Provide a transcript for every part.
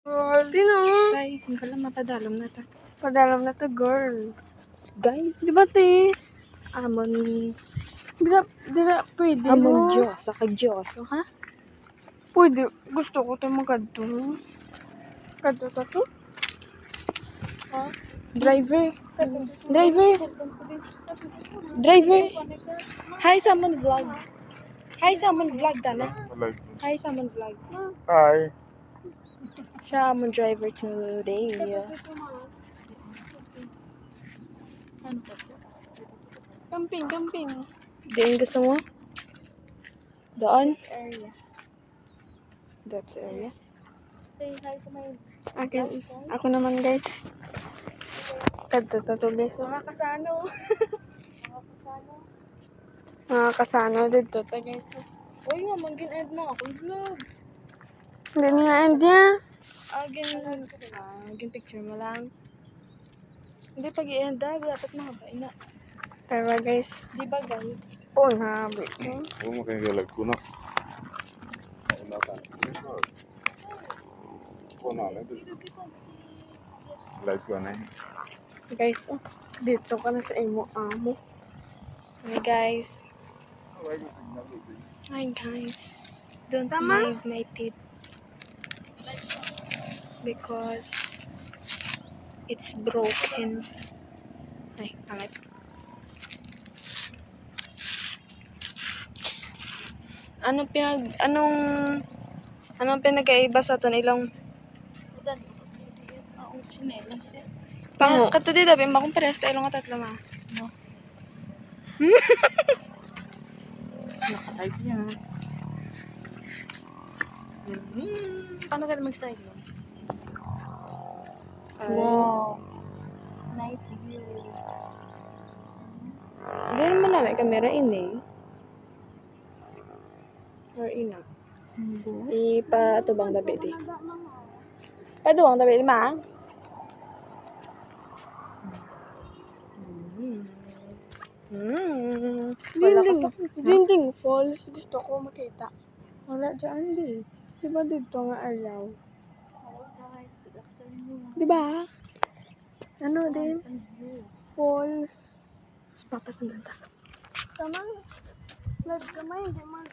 Girl. Tino. Say, hindi pala mapadalom na ta. Padalam na to, girl. Guys, Di ba, te? amon, Di na pwede, amon no? Diyos, sa Diyos, ha? Pwede. Gusto ko tayo magkadto. Kadto ta to? Ha? Driver. Driver. Driver. Hi, someone vlog. Hi, someone vlog, Dana. Hi, someone vlog. Hi. Siya amon driver today. Camping. Diin gusto mo? Doon? Area. That's area. Say hi to my Ako naman, guys. Kadto ta to, guys. Mga kasano. Mga kasano dito ta, guys. Uy nga, mag-in-end mo akong vlog. Hindi niya end niya. Agin picture mo lang. Hindi pag-i-end dapat mahabay na. Tara, guys. Di ba guys? Oh, nabi. Vamos a que kunas. Like ko na. Guys, oh. Dito ka na sa imo amo. Hi guys. Hi guys. Don't Tama? mind my teeth. Because it's broken. Ay, pangit. Anong pinagkaiba sa tan ilang Pango. kato di dabi makong parehas tayo nga tatlo ma. No. Nakatype niya. Paano ka mag-style mo? Wow. Nice view. Hindi naman namin camera ini. Or ina. Ipatubang dabi di. Paduang dabi di ma. Wala ka sa Dinding falls. Gusto ko makita. wala dyan di. Diba dito nga araw? Diba? Ano din? Falls. Mas papasundan ta. Tama. Nagkamay. Hindi man.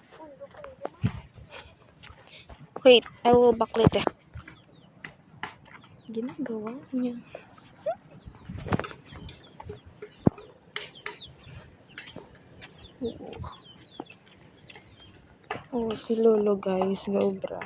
Wait, I will back later. Ginagawa niya. Oh, si Lolo guys, gaubra.